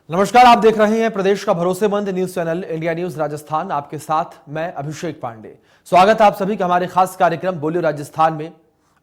नमस्कार, आप देख रहे हैं प्रदेश का भरोसेमंद news channel India news Rajasthan. आपके साथ मैं अभिषेक पांडे। स्वागत है आप सभी का हमारे खास कार्यक्रम बोलियो राजस्थान में।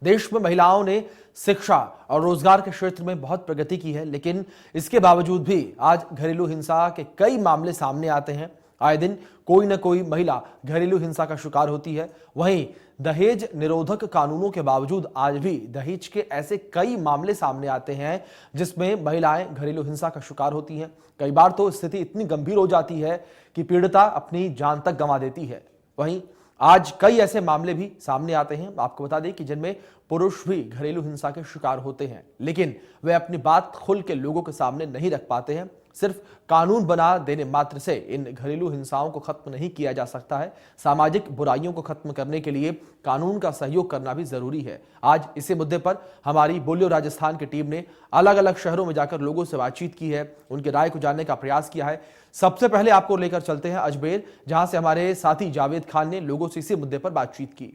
देश में महिलाओं ने शिक्षा और रोजगार के क्षेत्र में बहुत प्रगति की है, लेकिन इसके बावजूद भी आज घरेलू हिंसा के कई मामले सामने आते हैं। आए दिन कोई न कोई महिला घरेलू हिंसा का शिकार होती है। वहीं दहेज निरोधक कानूनों के बावजूद आज भी दहेज के ऐसे कई मामले सामने आते हैं जिसमें महिलाएं घरेलू हिंसा का शिकार होती हैं। कई बार तो स्थिति इतनी गंभीर हो जाती है कि पीड़िता अपनी जान तक गंवा देती है। वहीं आज कई ऐसे मामले भी सामने आते हैं, आपको बता दें कि जिनमें पुरुष भी घरेलू हिंसा के शिकार होते हैं, लेकिन वे अपनी बात खुल के लोगों के सामने नहीं रख पाते हैं। सिर्फ कानून बना देने मात्र से इन घरेलू हिंसाओं को खत्म नहीं किया जा सकता है। सामाजिक बुराइयों को खत्म करने के लिए कानून का सहयोग करना भी जरूरी है। आज इसी मुद्दे पर हमारी बोलियो राजस्थान की टीम ने अलग अलग शहरों में जाकर लोगों से बातचीत की है, उनकी राय को जानने का प्रयास किया है। सबसे पहले आपको लेकर चलते हैं अजमेर, जहां से हमारे साथी जावेद खान ने लोगों से इसी मुद्दे पर बातचीत की।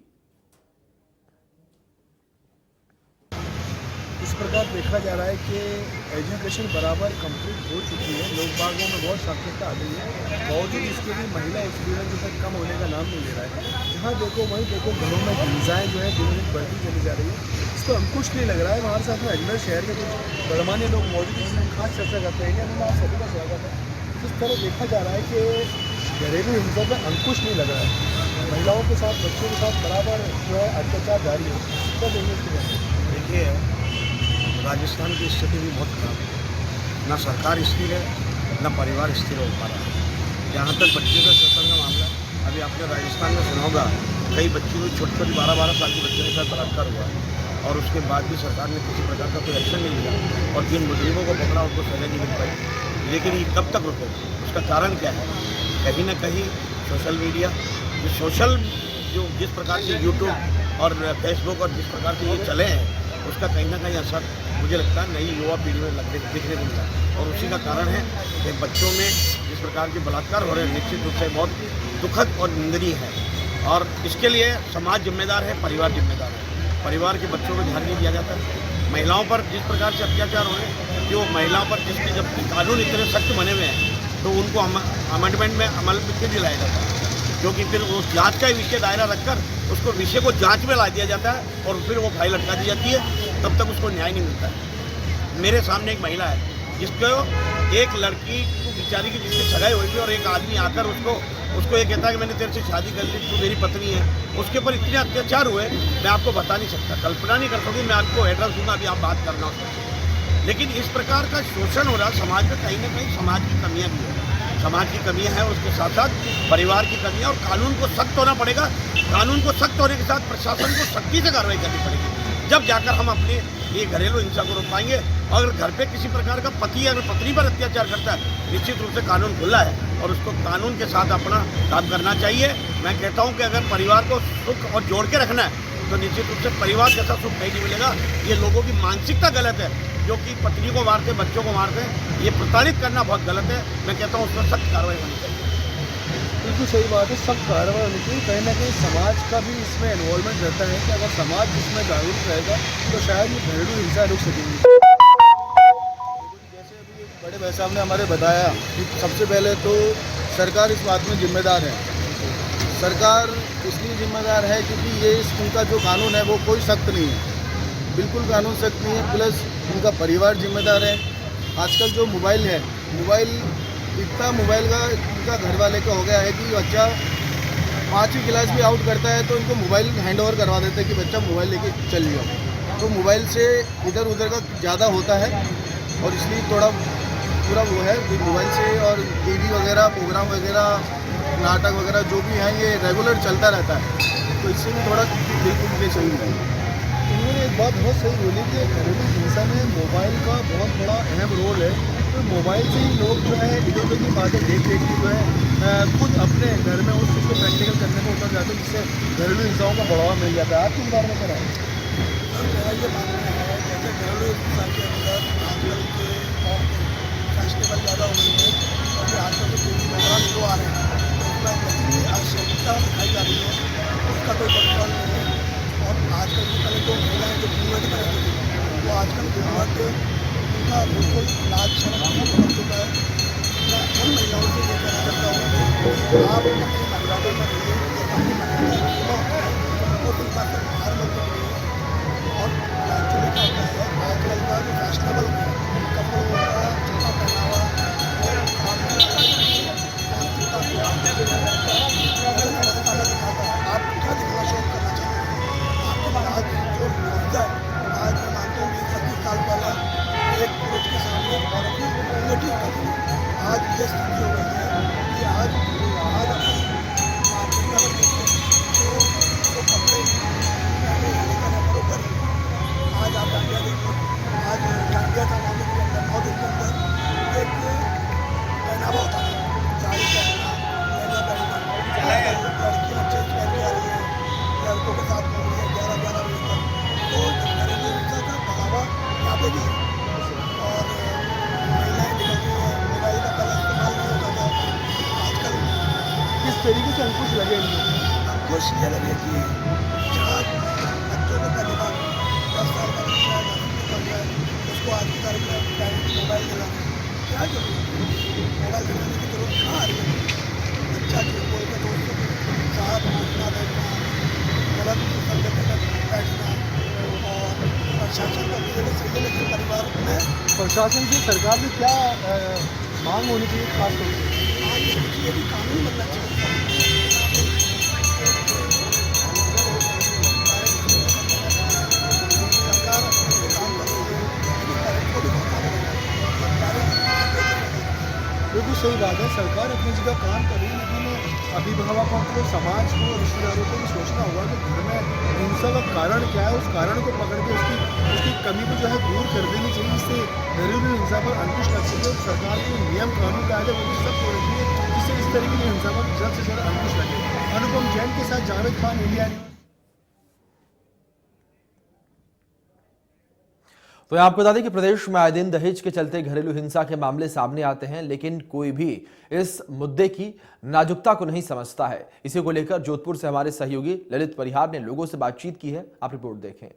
इस प्रकार देखा जा रहा है कि एजुकेशन बराबर कंप्लीट हो चुकी है, लोग बागों में बहुत साक्षरता आ गई है, बावजूद इसके भी महिला एक्सपीरियंस जो है कम होने का नाम नहीं ले रहा है। जहाँ देखो वहीं देखो घरों में हिंसाएँ जो है दिन दिन बढ़ती चली जा रही है, इस पर अंकुश नहीं लग रहा है। हमारे साथ में अजमेर शहर के कुछ गणमान्य लोग मौजूद हैं, इसमें खास चर्चा करते हैं। मैं आप सभी का स्वागत है। इस तरह देखा जा रहा है कि घरेलू हिंसा पर अंकुश नहीं लग रहा है, महिलाओं के साथ बच्चों के साथ बराबर जो है अत्याचार जारी है। क्या देंगे इसके बारे में? देखिए, राजस्थान की स्थिति भी बहुत खराब है। ना सरकार स्थिर है, ना परिवार स्थिर हो पा रहा है। जहाँ तक बच्चों का शोषण का मामला, अभी आपने राजस्थान में सुना होगा, कई बच्चों को छोटी छोटी 12-12 साल की बच्चों के साथ बलात्कार हुआ और उसके बाद भी सरकार ने किसी प्रकार का कोई एक्शन नहीं लिया और जिन मुजरिमों को पकड़ा उनको सजा नहीं मिल पाई। लेकिन ये कब तक रुके? उसका कारण क्या है? कहीं ना कहीं सोशल मीडिया, जिस प्रकार से यूट्यूब और फेसबुक और जिस प्रकार से ये चले हैं, उसका कहीं ना कहीं असर मुझे लगता है नई युवा पीढ़ी में दिखने को मिला और उसी का कारण है कि बच्चों में जिस प्रकार के बलात्कार हो रहे हैं, निश्चित रूप से बहुत दुखद और निंदनीय है। और इसके लिए समाज जिम्मेदार है, परिवार जिम्मेदार है। परिवार के बच्चों को ध्यान नहीं दिया जाता। महिलाओं पर जिस प्रकार से अत्याचार हो रहे हैं, जो महिलाओं पर जिसके जब कानून इतने सख्त बने हुए हैं तो उनको अमेंडमेंट में अमल में क्यों दिलाया जाता है? क्योंकि फिर उस जांच का विषय दायरा रखकर उसको विषय को जांच में ला दिया जाता है और फिर वो फाइल लटका दी जाती है, तब तक उसको न्याय नहीं मिलता है। मेरे सामने एक महिला है जिसको एक लड़की को बेचारी की जिसकी सगाई हुई थी और एक आदमी आकर उसको ये कहता है कि मैंने तेरे से शादी कर ली, तू मेरी पत्नी है। उसके ऊपर इतने अत्याचार हुए, मैं आपको बता नहीं सकता, कल्पना नहीं कर सकती। मैं आपको एड्रेस दूंगा, अभी आप बात करना उससे। लेकिन इस प्रकार का शोषण हो रहा समाज में, कहीं ना कहीं समाज की कमियाँ भी है। समाज की कमियां हैं, उसके साथ साथ परिवार की कमियां, और कानून को सख्त होना पड़ेगा। कानून को सख्त होने के साथ प्रशासन को सख्ती से कार्रवाई करनी पड़ेगी, जब जाकर हम अपने ये घरेलू हिंसा को रोक पाएंगे। अगर घर पे किसी प्रकार का पति अगर पत्नी पर अत्याचार करता है, निश्चित रूप से कानून खुला है और उसको कानून के साथ अपना काम करना चाहिए। मैं कहता हूँ कि अगर परिवार को सुख और जोड़ के रखना है तो निश्चित रूप से परिवार जैसा सुख कहीं नहीं मिलेगा। ये लोगों की मानसिकता गलत है, जो कि पत्नी को मारते, बच्चों को मारते हैं। ये प्रताड़ित करना बहुत गलत है। मैं कहता हूँ उस पर सख्त कार्रवाई होनी चाहिए। बिल्कुल सही बात है, सख्त कार्रवाई होनी चाहिए। कहीं ना कहीं समाज का भी इसमें इन्वॉल्वमेंट रहता है कि अगर समाज इसमें जागरूक रहेगा तो शायद ये घरेलू हिंसा रुक सकेगी। जैसे अभी बड़े भाई साहब ने हमारे बताया कि सबसे पहले तो सरकार इस बात में जिम्मेदार है। सरकार इसलिए जिम्मेदार है क्योंकि ये उनका जो कानून है वो कोई सख्त नहीं है, बिल्कुल कानून सख्त नहीं है। प्लस उनका परिवार जिम्मेदार है। आजकल जो मोबाइल है, इतना मोबाइल का उनका घर वाले का हो गया है कि बच्चा 5वीं क्लास भी आउट करता है तो इनको मोबाइल हैंड ओवर करवा देते हैं कि बच्चा मोबाइल लेके चल जाओ। तो मोबाइल से इधर उधर का ज़्यादा होता है और इसलिए थोड़ा पूरा वो है मोबाइल से, और टीवी वगैरह प्रोग्राम वगैरह नाटक वगैरह जो भी हैं ये रेगुलर चलता रहता है, तो इससे भी थोड़ा बिल्कुल ये सही है। उन्होंने एक बात बहुत सही बोली कि घरेलू हिंसा में मोबाइल का बहुत बड़ा अहम रोल है। तो मोबाइल से ही लोग जो है इधर उधर की बातें देख के जो है खुद अपने घर में उस चीज़ को प्रैक्टिकल करने में उतर जाते हैं, जिससे घरेलू हिंसाओं का बढ़ावा मिल जाता है। आपके बारे में क्या है? मेरा ये मानना है जैसे घरेलू हिंसा के अंदर आजकल के फैशनेबल ज़्यादा हो गई है और आजकल के प्रोग्राम जो आ रहे हैं उसमें आवश्यकता दिखाई जा रही है, उसका कोई कंट्रोल नहीं है। और आजकल की पहले जो महिलाएँ जो घूमट में रहती थी वो आजकल घूमट उनका बिल्कुल लाज शर्म बन चुका है। आप अपनी मर्यादा में रहिए, अपनी मर्यादा में और सीमा से बाहर मत निकलिए। और एक्चुअली क्या होता है, आजकल का जो फैशनेबल कपड़ों का छोटा पहनावा और आप क्या दिखना शौक करना चाहते हैं? आपके आज जो मुद्दा है, आज मैं मानता हूँ 20-25 साल पहले एक पुरुष के सामने औरत की उंगली करती थी। आज ये स्थिति हो गई है कि आज अपन मार्केट में अगर देखते हैं तो कपड़े पहले जाने का है वो कर आज आप डांडिया देखो, आज डांडिया समारोह के अंदर 9 दिन के अंदर एक पहनावा होता है, साड़ी पहनना, लहंगा पहनना, लड़की बच्चे पहन के आ रही है, लड़कों के साथ घूम रही है 11-11 बजे तक। तो घरेलू हिंसा का बढ़ावा यहाँ पे भी है और महिलाएं निकलती हैं, मोबाइल का पहले इस्तेमाल नहीं होता था, आजकल किस तरीके से अंकुश लगे इनमें? अंकुश ये लगे कि जहाँ बच्चों को पहली बार 10 साल का बच्चा है, 10 साल का है, उसको आज की तारीख में मोबाइल दिलाना क्या जरूरत है? मोबाइल दिलाने की जरूरत कहाँ आ रही है? बच्चा जो बोल के दोस्तों के साथ उठना बैठना, गलत संगत में बैठना और प्रशासन का भी जगह सही है, लेकिन परिवार में प्रशासन से सरकार में क्या मांग होनी चाहिए खास तौर से? आज ये भी कानून बनना चाहिए। सरकार अपने काम कर रही है, लेकिन पेरेंट्स को भी बताना पड़ेगा। बिल्कुल सही बात है, सरकार अपनी जगह काम कर रही है, लेकिन अभिभावकों को, समाज को, रिश्तेदारों को भी सोचना होगा कि घर में हिंसा का कारण क्या है, उस कारण को पकड़ के उसकी कमी को जो है दूर कर देनी चाहिए, जिससे घरेलू हिंसा पर अंकुश लग सके। और सरकार के नियम कानून कायदे वो भी सब होने चाहिए, जिससे इस तरीके की हिंसा पर जल्द से जल्द अंकुश लगे। अनुपम जैन के साथ जावेद खान, इंडिया न्यूज़। तो यहाँ आपको बता दें कि प्रदेश में आए दिन दहेज के चलते घरेलू हिंसा के मामले सामने आते हैं, लेकिन कोई भी इस मुद्दे की नाजुकता को नहीं समझता है। इसी को लेकर जोधपुर से हमारे सहयोगी ललित परिहार ने लोगों से बातचीत की है। आप रिपोर्ट देखें।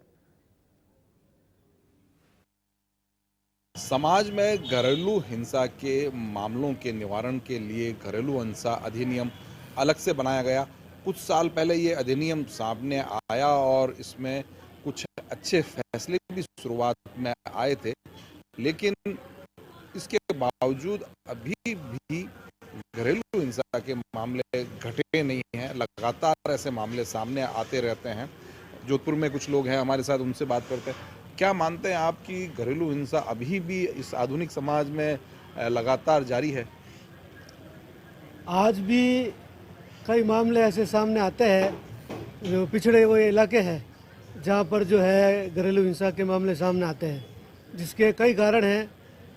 समाज में घरेलू हिंसा के मामलों के निवारण के लिए घरेलू हिंसा अधिनियम अलग से बनाया गया। कुछ साल पहले ये अधिनियम सामने आया और इसमें कुछ अच्छे फैसले भी शुरुआत में आए थे, लेकिन इसके बावजूद अभी भी घरेलू हिंसा के मामले घटे नहीं हैं। लगातार ऐसे मामले सामने आते रहते हैं। जोधपुर में कुछ लोग हैं हमारे साथ, उनसे बात करते हैं। क्या मानते हैं आप कि घरेलू हिंसा अभी भी इस आधुनिक समाज में लगातार जारी है? आज भी कई मामले ऐसे सामने आते हैं जो पिछड़े हुए इलाके हैं, जहाँ पर जो है घरेलू हिंसा के मामले सामने आते हैं, जिसके कई कारण हैं।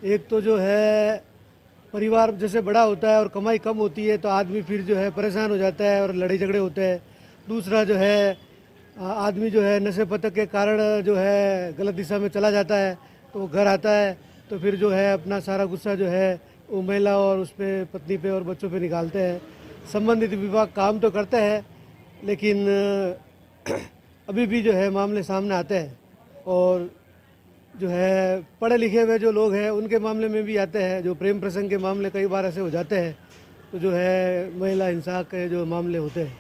एक तो जो है परिवार जैसे बड़ा होता है और कमाई कम होती है तो आदमी फिर जो है परेशान हो जाता है और लड़ाई झगड़े होते हैं। दूसरा जो है आदमी जो है नशे पतक के कारण जो है गलत दिशा में चला जाता है, तो वो घर आता है तो फिर जो है अपना सारा गुस्सा जो है वो महिला और उस पर पत्नी पे और बच्चों पे निकालते हैं। संबंधित विभाग काम तो करते हैं, लेकिन अभी भी जो है मामले सामने आते हैं और जो है पढ़े लिखे हुए जो लोग हैं उनके मामले में भी आते हैं। जो प्रेम प्रसंग के मामले कई बार ऐसे हो जाते हैं, तो जो है महिला हिंसा के जो मामले होते हैं।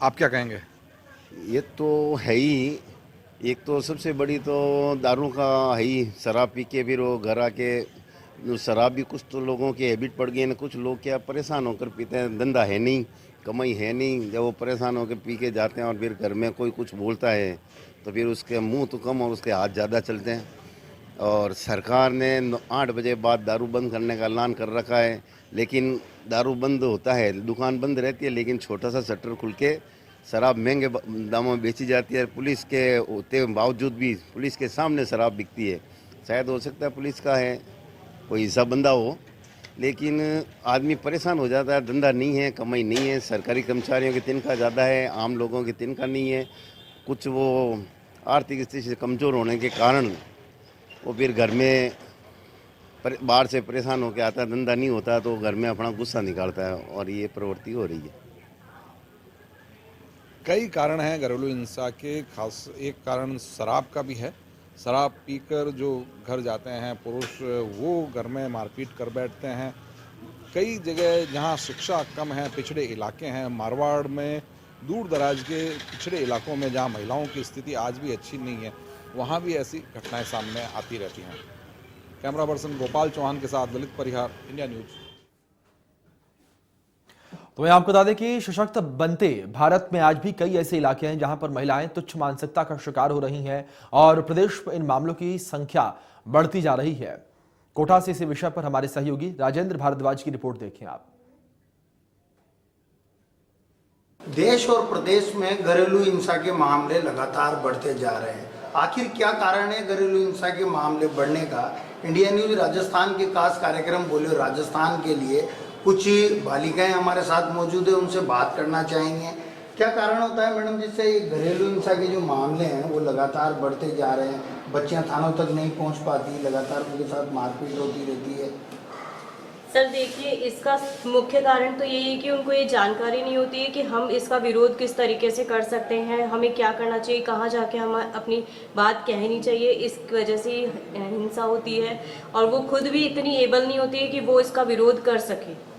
आप क्या कहेंगे? ये तो है ही, एक तो सबसे बड़ी तो दारू का है ही। शराब पी के फिर वो घर आके जो शराब भी कुछ तो लोगों की हैबिट पड़ गई है ना, कुछ लोग क्या परेशान होकर पीते हैं, धंधा है नहीं, कमाई है नहीं, जब वो परेशान होकर पी के जाते हैं और फिर घर में कोई कुछ बोलता है तो फिर उसके मुंह तो कम और उसके हाथ ज़्यादा चलते हैं। और सरकार ने 8 बजे बाद दारू बंद करने का ऐलान कर रखा है, लेकिन दारू बंद होता है, दुकान बंद रहती है, लेकिन छोटा सा शटर खुल के शराब महंगे दामों में बेची जाती है। पुलिस के होते बावजूद भी पुलिस के सामने शराब बिकती है। शायद हो सकता है पुलिस का है कोई हिस्सा बंदा हो, लेकिन आदमी परेशान हो जाता है। धंधा नहीं है, कमाई नहीं है, सरकारी कर्मचारियों की तनख्वाह ज़्यादा है, आम लोगों की तनख्वाह नहीं है। कुछ वो आर्थिक स्थिति से कमज़ोर होने के कारण वो फिर घर में बाहर से परेशान होकर आता है, धंधा नहीं होता तो घर में अपना गुस्सा निकालता है और ये प्रवृत्ति हो रही है। कई कारण हैं घरेलू हिंसा के, खास एक कारण शराब का भी है। शराब पीकर जो घर जाते हैं पुरुष, वो घर में मारपीट कर बैठते हैं। कई जगह जहाँ शिक्षा कम है, पिछड़े इलाके हैं, मारवाड़ में दूर दराज के पिछड़े इलाकों में जहाँ महिलाओं की स्थिति आज भी अच्छी नहीं है, वहाँ भी ऐसी घटनाएं सामने आती रहती हैं। कैमरा पर्सन गोपाल चौहान के साथ ललित परिहार, इंडिया न्यूज। तो मैं आपको बता दें कि सशक्त बनते भारत में आज भी कई ऐसे इलाके हैं जहां पर महिलाएं तुच्छ मानसिकता का शिकार हो रही हैं और प्रदेश में इन मामलों की संख्या बढ़ती जा रही है। कोटा से इसी विषय पर हमारे सहयोगी राजेंद्र भारद्वाज की रिपोर्ट देखें आप। देश और प्रदेश में घरेलू हिंसा के मामले लगातार बढ़ते जा रहे हैं। आखिर क्या कारण है घरेलू हिंसा के मामले बढ़ने का? इंडिया न्यूज राजस्थान के खास कार्यक्रम बोलो राजस्थान के लिए कुछ बालिकाएं हमारे साथ मौजूद है, उनसे बात करना चाहेंगे। क्या कारण होता है मैडम जिससे ये घरेलू हिंसा के जो मामले हैं वो लगातार बढ़ते जा रहे हैं? बच्चियां थानों तक नहीं पहुंच पाती, लगातार उनके साथ मारपीट होती रहती है। सर देखिए, इसका मुख्य कारण तो यही है कि उनको ये जानकारी नहीं होती है कि हम इसका विरोध किस तरीके से कर सकते हैं, हमें क्या करना चाहिए, कहाँ जाके हम अपनी बात कहनी चाहिए। इस वजह से हिंसा होती है और वो खुद भी इतनी एबल नहीं होती है कि वो इसका विरोध कर सके।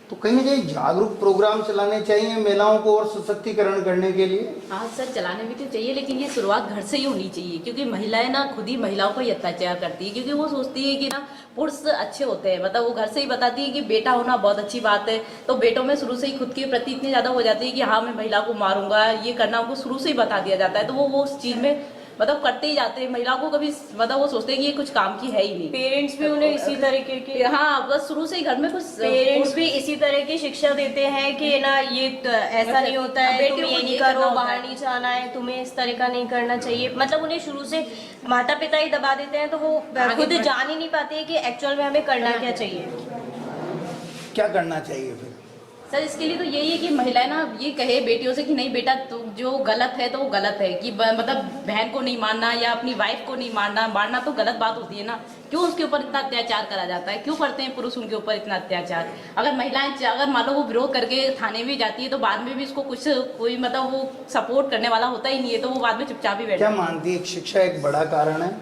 तो कहीं ना कहीं जागरूक प्रोग्राम चलाने चाहिए महिलाओं को और सशक्तिकरण करने के लिए। हाँ सर, चलाने भी तो चाहिए, लेकिन ये शुरुआत घर से ही होनी चाहिए, क्योंकि महिलाएं ना खुद ही महिलाओं को ही अत्याचार करती है, क्योंकि वो सोचती है कि ना पुरुष अच्छे होते हैं। मतलब वो घर से ही बताती है कि बेटा होना बहुत अच्छी बात है, तो बेटों में शुरू से ही खुद के प्रति इतनी ज़्यादा हो जाती है कि हाँ मैं महिला को मारूंगा, ये करना उनको शुरू से ही बता दिया जाता है, तो वो उस चीज़ में मतलब करते ही जाते हैं। महिलाओं को कभी मतलब वो सोचते हैं कि ये कुछ काम की है ही नहीं। पेरेंट्स भी उन्हें इसी तरीके के हाँ बस शुरू से ही घर में कुछ पेरेंट्स भी इसी तरह की शिक्षा देते हैं कि ना ये ऐसा नहीं होता है, तुम ये नहीं करो, बाहर नहीं जाना है, तुम्हें इस तरह का नहीं करना चाहिए। मतलब उन्हें शुरू से माता पिता ही दबा देते हैं, तो वो खुद जान ही नहीं पाते हैं कि एक्चुअल में हमें करना क्या चाहिए, क्या करना चाहिए फिर? सर इसके लिए तो यही है कि महिलाएं ना ये कहे बेटियों से कि नहीं बेटा तो जो गलत है तो वो गलत है, कि मतलब बहन को नहीं मारना या अपनी वाइफ को नहीं मारना तो गलत बात होती है ना। क्यों उसके ऊपर इतना अत्याचार करा जाता है, क्यों करते हैं पुरुष उनके ऊपर इतना अत्याचार? अगर महिलाएं अगर मान लो वो विरोध करके थाने में जाती है तो बाद में भी उसको कुछ कोई मतलब वो सपोर्ट करने वाला होता ही नहीं है, तो वो बाद में चुपचाप ही बैठे। क्या मानती है शिक्षा एक बड़ा कारण है?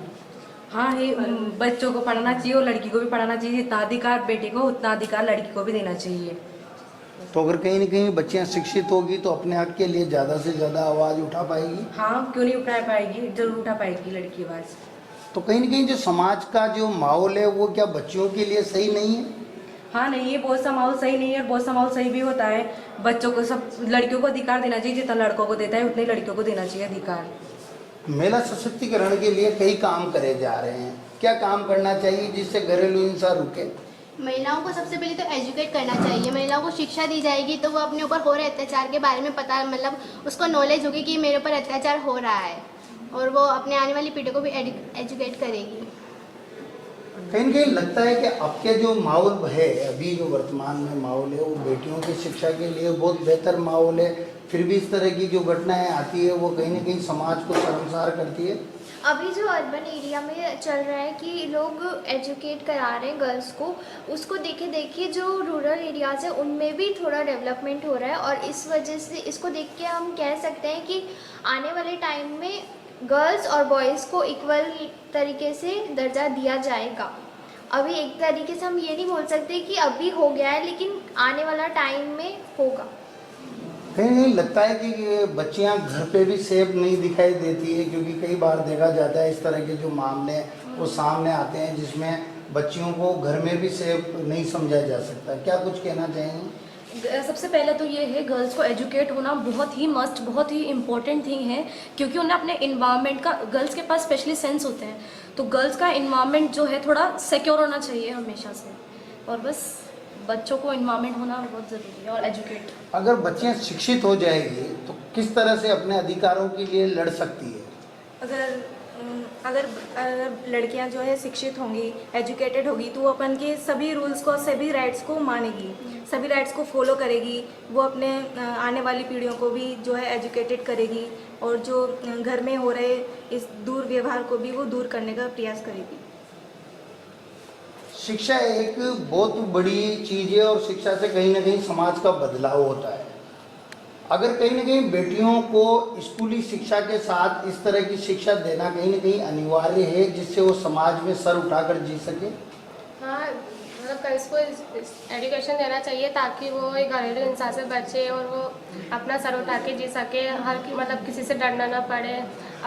हाँ, ये बच्चों को पढ़ाना चाहिए और लड़की को भी पढ़ाना चाहिए। जितना अधिकार बेटे को उतना अधिकार लड़की को भी देना चाहिए। तो अगर कहीं ना कहीं बच्चियां शिक्षित होगी तो अपने हक के लिए ज़्यादा से ज़्यादा आवाज़ उठा पाएगी। हाँ, क्यों नहीं उठा पाएगी, जरूर उठा पाएगी लड़की आवाज़। तो कहीं ना कहीं जो समाज का जो माहौल है वो क्या बच्चियों के लिए सही नहीं है? हाँ नहीं है, बहुत सा माहौल सही नहीं है और बहुत सा माहौल सही भी होता है। बच्चों को सब लड़कियों को अधिकार देना चाहिए, जितना लड़कों को देता है उतने लड़कियों को देना चाहिए अधिकार। महिला सशक्तिकरण के लिए कई काम करे जा रहे हैं, क्या काम करना चाहिए जिससे घरेलू हिंसा रुके? महिलाओं को सबसे पहले तो एजुकेट करना चाहिए। महिलाओं को शिक्षा दी जाएगी तो वो अपने ऊपर हो रहे अत्याचार के बारे में पता मतलब उसको नॉलेज होगी कि मेरे ऊपर अत्याचार हो रहा है, और वो अपने आने वाली पीढ़ी को भी एजुकेट करेगी। कहीं ना कहीं लगता है कि अब के जो माहौल है, अभी जो वर्तमान में माहौल है वो बेटियों की शिक्षा के लिए बहुत बेहतर माहौल है, फिर भी इस तरह की जो घटनाएं आती है वो कहीं ना कहीं समाज को शर्मसार करती है। अभी जो अर्बन एरिया में चल रहा है कि लोग एजुकेट करा रहे हैं गर्ल्स को, उसको देखे जो रूरल एरियाज़ है उनमें भी थोड़ा डेवलपमेंट हो रहा है, और इस वजह से इसको देख के हम कह सकते हैं कि आने वाले टाइम में गर्ल्स और बॉयज़ को इक्वल तरीके से दर्जा दिया जाएगा। अभी एक तरीके से हम ये नहीं बोल सकते कि अभी हो गया है, लेकिन आने वाला टाइम में होगा। कहीं नहीं लगता है कि बच्चियां घर पे भी सेफ नहीं दिखाई देती है, क्योंकि कई बार देखा जाता है इस तरह के जो मामले वो सामने आते हैं जिसमें बच्चियों को घर में भी सेफ नहीं समझा जा सकता। क्या कुछ कहना चाहेंगे? सबसे पहले तो ये है गर्ल्स को एजुकेट होना बहुत ही मस्ट, बहुत ही इम्पोर्टेंट थिंग है, क्योंकि उन्हें अपने इन्वायरमेंट का, गर्ल्स के पास स्पेशली सेंस होते हैं, तो गर्ल्स का इन्वायरमेंट जो है थोड़ा सिक्योर होना चाहिए हमेशा से, और बस बच्चों को इन्वायरमेंट होना बहुत ज़रूरी है और एजुकेट। अगर बच्चियां शिक्षित हो जाएगी तो किस तरह से अपने अधिकारों के लिए लड़ सकती है? अगर लड़कियां जो है शिक्षित होंगी, एजुकेटेड होगी, तो वो अपन के सभी रूल्स को, सभी राइट्स को मानेगी, सभी राइट्स को फॉलो करेगी, वो अपने आने वाली पीढ़ियों को भी जो है एजुकेटेड करेगी, और जो घर में हो रहे इस दुर्व्यवहार को भी वो दूर करने का प्रयास करेगी। शिक्षा एक बहुत बड़ी चीज़ है और शिक्षा से कहीं ना कहीं समाज का बदलाव होता है। अगर कहीं ना कहीं बेटियों को स्कूली शिक्षा के साथ इस तरह की शिक्षा देना कहीं ना कहीं अनिवार्य है जिससे वो समाज में सर उठाकर जी सके। हाँ, मतलब गर्ल्स को एजुकेशन देना चाहिए ताकि वो एक घरेलू हिंसा से बचे और वो अपना सर उठा के जी सके, हर मतलब किसी से डरना ना पड़े।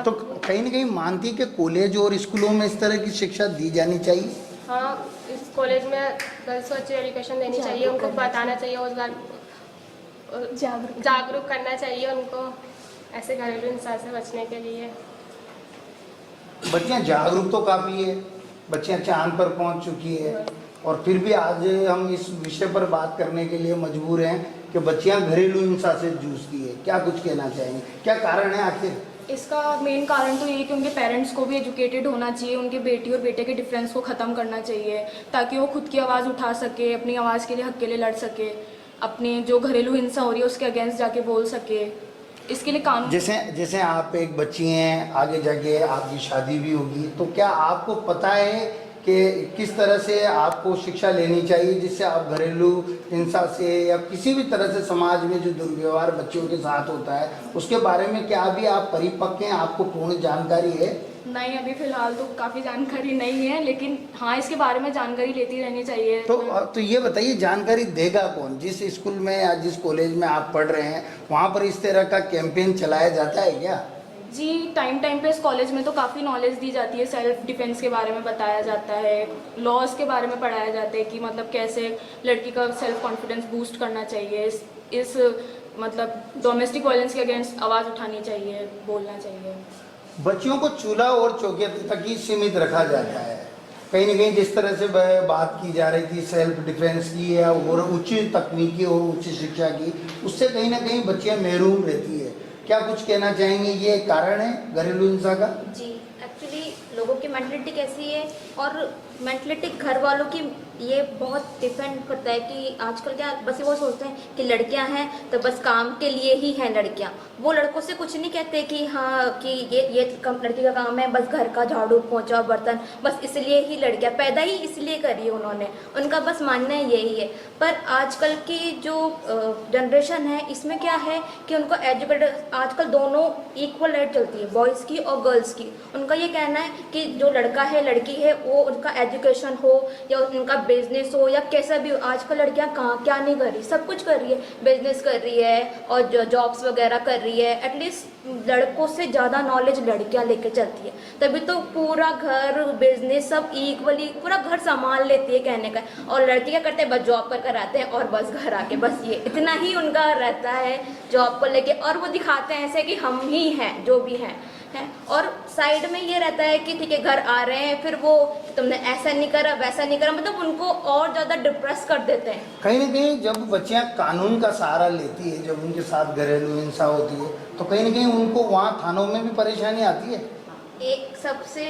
तो कहीं ना कहीं मानती है कि कॉलेज और स्कूलों में इस तरह की शिक्षा दी जानी चाहिए। हाँ, इस कॉलेज में गर्ल्स को अच्छी एजुकेशन देनी चाहिए, उनको बताना चाहिए, उस बार जागरूक करना चाहिए उनको ऐसे घरेलू हिंसा से बचने के लिए। बच्चियां जागरूक तो काफ़ी है, बच्चियां चांद पर पहुंच चुकी है और फिर भी आज हम इस विषय पर बात करने के लिए मजबूर हैं कि बच्चियां घरेलू हिंसा से जूझती है। क्या कुछ कहना चाहेंगे, क्या कारण है आखिर? इसका मेन कारण तो ये है कि उनके पेरेंट्स को भी एजुकेटेड होना चाहिए, उनके बेटी और बेटे के डिफरेंस को ख़त्म करना चाहिए ताकि वो खुद की आवाज़ उठा सके, अपनी आवाज़ के लिए, हक के लिए लड़ सके, अपनी जो घरेलू हिंसा हो रही है उसके अगेंस्ट जाके बोल सके। इसके लिए कानून जैसे आप एक बच्ची हैं, आगे जाके आपकी शादी भी होगी, तो क्या आपको पता है कि किस तरह से आपको शिक्षा लेनी चाहिए जिससे आप घरेलू हिंसा से या किसी भी तरह से समाज में जो दुर्व्यवहार बच्चों के साथ होता है उसके बारे में क्या अभी आप परिपक्व हैं, आपको पूर्ण जानकारी है? नहीं, अभी फ़िलहाल तो काफ़ी जानकारी नहीं है, लेकिन हाँ इसके बारे में जानकारी लेती रहनी चाहिए। तो ये बताइए, जानकारी देगा कौन? जिस स्कूल में या जिस कॉलेज में आप पढ़ रहे हैं वहाँ पर इस तरह का कैंपेन चलाया जाता है क्या? जी, टाइम पे इस कॉलेज में तो काफ़ी नॉलेज दी जाती है, सेल्फ डिफेंस के बारे में बताया जाता है, लॉज के बारे में पढ़ाया जाता है कि मतलब कैसे लड़की का सेल्फ कॉन्फिडेंस बूस्ट करना चाहिए, इस मतलब डोमेस्टिक वायलेंस के अगेंस्ट आवाज़ उठानी चाहिए, बोलना चाहिए। बच्चियों को चूल्हा और चौके तक ही सीमित रखा जाता है। कहीं ना कहीं जिस तरह से बात की जा रही थी सेल्फ डिफेंस की या और उच्च तकनीकी और उच्च शिक्षा की, उससे कहीं ना कहीं बच्चियां महरूम रहती है। क्या कुछ कहना चाहेंगे, ये कारण है घरेलू हिंसा का? जी, एक्चुअली लोगों की मेंटलिटी कैसी है और मेंटलिटी घर वालों की ये बहुत डिपेंड करता है कि आजकल क्या बस वो सोचते हैं कि लड़कियां हैं तो बस काम के लिए ही हैं लड़कियां। वो लड़कों से कुछ नहीं कहते कि हाँ कि ये लड़की का काम है बस घर का झाड़ू पोंछा बर्तन, बस इसलिए ही लड़कियां पैदा ही इसलिए करी है उन्होंने, उनका बस मानना यही है। पर आजकल की जो जनरेशन है इसमें क्या है कि उनको एजुकेटेड, आजकल दोनों इक्वल रेट चलती है, बॉयज़ की और गर्ल्स की। उनका ये कहना है कि जो लड़का है लड़की है वो उनका एजुकेशन हो या उनका बिजनेस हो या कैसा भी हो, आजकल लड़कियां कहाँ क्या नहीं कर रही, सब कुछ कर रही है, बिजनेस कर रही है और जॉब्स वगैरह कर रही है। एटलीस्ट लड़कों से ज़्यादा नॉलेज लड़कियां लेके चलती है, तभी तो पूरा घर बिजनेस सब इक्वली पूरा घर संभाल लेती है कहने का। और लड़की क्या करते हैं, बस जॉब कर आते हैं और बस घर आके बस ये इतना ही उनका रहता है जॉब को लेके, और वो दिखाते हैं ऐसे कि हम ही हैं जो भी हैं है। और साइड में ये रहता है कि ठीक है घर आ रहे हैं फिर वो तुमने ऐसा नहीं करा वैसा नहीं करा, मतलब उनको और ज़्यादा डिप्रेस कर देते हैं। कहीं ना कहीं जब बच्चियां कानून का सहारा लेती है, जब उनके साथ घरेलू हिंसा होती है तो कहीं ना कहीं उनको वहाँ थानों में भी परेशानी आती है। एक सबसे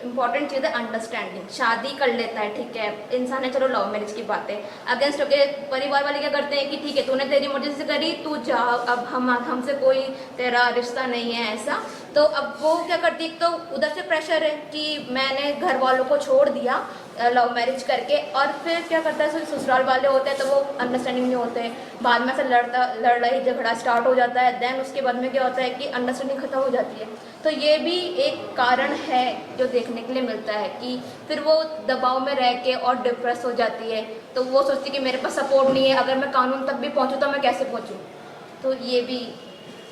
इम्पॉर्टेंट चीज़ है अंडरस्टैंडिंग। शादी कर लेता है, ठीक है, इंसान है, चलो लव मैरिज की बात है, अगेंस्ट होके परिवार वाले क्या करते हैं कि ठीक है तूने तेरी मर्जी से करी, तू जा, अब हमसे कोई तेरा रिश्ता नहीं है ऐसा। तो अब वो क्या करती है, तो उधर से प्रेशर है कि मैंने घर वालों को छोड़ दिया लव मैरिज करके, और फिर क्या करता है ससुराल वाले होते हैं तो वो अंडरस्टैंडिंग नहीं होते हैं, बाद में से लड़ाई झगड़ा स्टार्ट हो जाता है, देन उसके बाद में क्या होता है कि अंडरस्टैंडिंग खत्म हो जाती है। तो ये भी एक कारण है जो देखने के लिए मिलता है कि फिर वो दबाव में रह के और डिप्रेस हो जाती है, तो वो सोचती है कि मेरे पास सपोर्ट नहीं है, अगर मैं कानून तक भी पहुँचूँ तो मैं कैसे पहुँचूँ, तो ये भी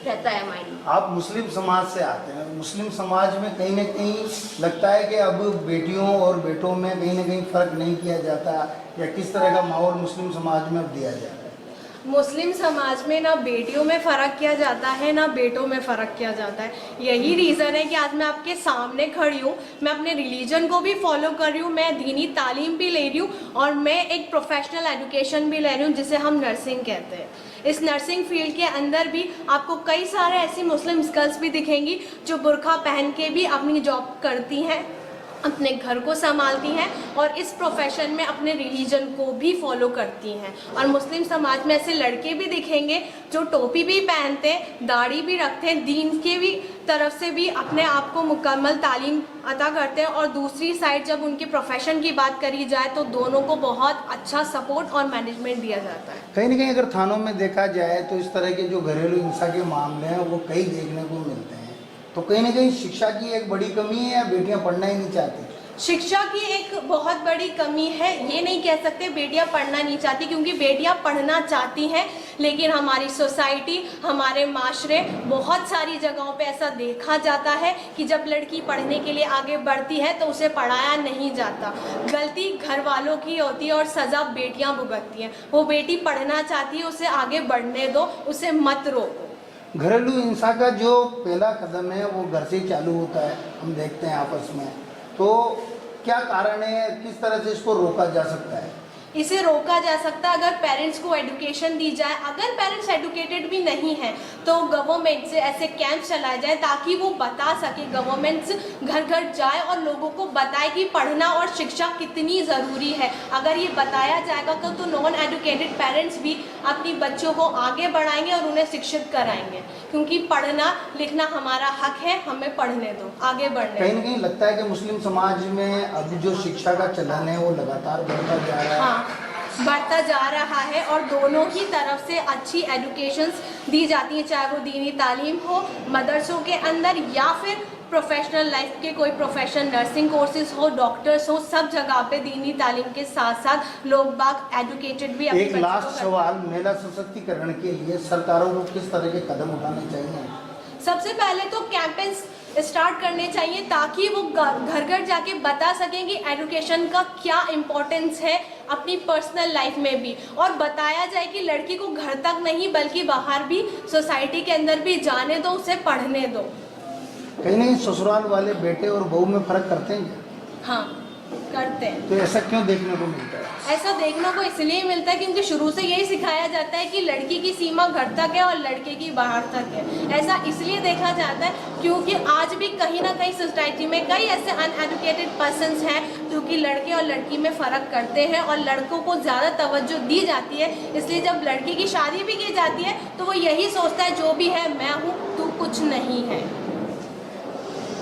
रहता है माइंड। आप मुस्लिम समाज से आते हैं, मुस्लिम समाज में कहीं ना कहीं लगता है कि अब बेटियों और बेटों में कहीं ना कहीं फ़र्क नहीं किया जाता, या किस तरह का माहौल मुस्लिम समाज में अब दिया जाता है? मुस्लिम समाज में ना बेटियों में फ़र्क किया जाता है ना बेटों में फ़र्क किया जाता है। यही रीज़न है कि आज मैं आपके सामने खड़ी हूँ, मैं अपने रिलीजन को भी फॉलो कर रही हूँ, मैं दीनी तालीम भी ले रही हूँ और मैं एक प्रोफेशनल एजुकेशन भी ले रही हूँ जिसे हम नर्सिंग कहते हैं। इस नर्सिंग फील्ड के अंदर भी आपको कई सारे ऐसी मुस्लिम गर्ल्स भी दिखेंगी जो बुर्का पहन के भी अपनी जॉब करती हैं, अपने घर को संभालती हैं और इस प्रोफेशन में अपने रिलीजन को भी फॉलो करती हैं। और मुस्लिम समाज में ऐसे लड़के भी दिखेंगे जो टोपी भी पहनते हैं, दाढ़ी भी रखते हैं, दीन के भी तरफ से भी अपने आप को मुकम्मल तालीम अता करते हैं। और दूसरी साइड जब उनके प्रोफेशन की बात करी जाए तो दोनों को बहुत अच्छा सपोर्ट और मैनेजमेंट दिया जाता है। कहीं ना कहीं अगर थानों में देखा जाए तो इस तरह के जो घरेलू हिंसा के मामले हैं वो कई देखने को मिलते हैं, तो कहीं ना कहीं शिक्षा की एक बड़ी कमी है या बेटियां पढ़ना ही नहीं चाहती? शिक्षा की एक बहुत बड़ी कमी है। ये नहीं कह सकते बेटियां पढ़ना नहीं चाहती, क्योंकि बेटियां पढ़ना चाहती हैं, लेकिन हमारी सोसाइटी, हमारे माशरे, बहुत सारी जगहों पे ऐसा देखा जाता है कि जब लड़की पढ़ने के लिए आगे बढ़ती है तो उसे पढ़ाया नहीं जाता। गलती घर वालों की होती है और सज़ा बेटियां भुगतती हैं। वो बेटी पढ़ना चाहती है, उसे आगे बढ़ने दो, उसे मत रोको। घरेलू हिंसा का जो पहला कदम है वो घर से ही चालू होता है, हम देखते हैं आपस में। तो क्या कारण है, किस तरह से इसको रोका जा सकता है? इसे रोका जा सकता है अगर पेरेंट्स को एजुकेशन दी जाए। अगर पेरेंट्स एजुकेटेड भी नहीं हैं तो गवर्नमेंट से ऐसे कैंप चलाए जाए ताकि वो बता सके, गवर्नमेंट्स घर घर जाए और लोगों को बताए कि पढ़ना और शिक्षा कितनी ज़रूरी है। अगर ये बताया जाएगा तो नॉन एजुकेटेड पेरेंट्स भी अपनी बच्चों को आगे बढ़ाएंगे और उन्हें शिक्षित कराएंगे, क्योंकि पढ़ना लिखना हमारा हक है। हमें पढ़ने दो, आगे बढ़ने दो। कहीं ना कहीं लगता है कि मुस्लिम समाज में अब जो शिक्षा का चलन है वो लगातार बढ़ता जा रहा है। बढ़ता जा रहा है और दोनों ही तरफ से अच्छी एजुकेशंस दी जाती हैं, चाहे वो दीनी तालीम हो मदरसों के अंदर या फिर प्रोफेशनल लाइफ के कोई प्रोफेशनल नर्सिंग कोर्सेज हो, डॉक्टर्स हो, सब जगह पे दीनी तालीम के साथ साथ लोग बाग एजुकेटेड भी। एक लास्ट सवाल, महिला सशक्तिकरण के लिए सरकारों को किस तरह के कदम उठाने चाहिए? सबसे पहले तो कैंपेन्स स्टार्ट करने चाहिए ताकि वो घर घर जाके बता सकें कि एजुकेशन का क्या इम्पोर्टेंस है अपनी पर्सनल लाइफ में भी, और बताया जाए कि लड़की को घर तक नहीं बल्कि बाहर भी सोसाइटी के अंदर भी जाने दो, उसे पढ़ने दो। कहीं नहीं ससुराल वाले बेटे और बहू में फर्क करते हैं? हाँ, करते हैं। तो ऐसा क्यों देखने को मिलता है? ऐसा देखने को इसलिए मिलता है क्योंकि शुरू से यही सिखाया जाता है कि लड़की की सीमा घर तक है और लड़के की बाहर तक है। ऐसा इसलिए देखा जाता है क्योंकि आज भी कहीं ना कहीं सोसाइटी में कई ऐसे अनएजुकेटेड पर्सन्स हैं जो कि लड़के और लड़की में फ़र्क करते हैं और लड़कों को ज़्यादा तवज्जो दी जाती है। इसलिए जब लड़की की शादी भी की जाती है तो वो यही सोचता है जो भी है मैं हूँ, तू कुछ नहीं है।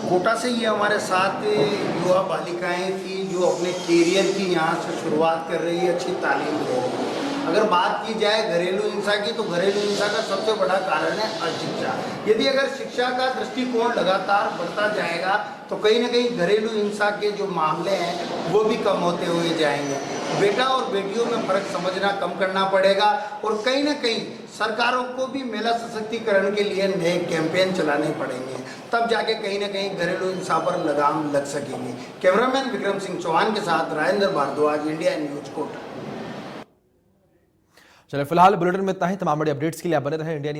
कोटा से ये हमारे साथ युवा बालिकाएं थी जो अपने कैरियर की यहाँ से शुरुआत कर रही है, अच्छी तालीम ले रही है। अगर बात की जाए घरेलू हिंसा की तो घरेलू हिंसा का सबसे बड़ा कारण है अशिक्षा। यदि अगर शिक्षा का दृष्टिकोण लगातार बढ़ता जाएगा तो कहीं ना कहीं घरेलू हिंसा के जो मामले हैं वो भी कम होते हुए जाएंगे। बेटा और बेटियों में फ़र्क समझना कम करना पड़ेगा और कहीं ना कहीं सरकारों को भी महिला सशक्तिकरण के लिए नए कैंपेन चलाने पड़ेंगे, तब जाके कहीं ना कहीं घरेलू हिंसा पर लगाम लग सकेंगे। कैमरामैन विक्रम सिंह चौहान के साथ राजेंद्र भारद्वाज, इंडिया न्यूज कोटा। चलिए फिलहाल बुलेटिन में इतना ही। तमाम बड़ी अपडेट्स के लिए आप बने रहें इंडिया न्यूज।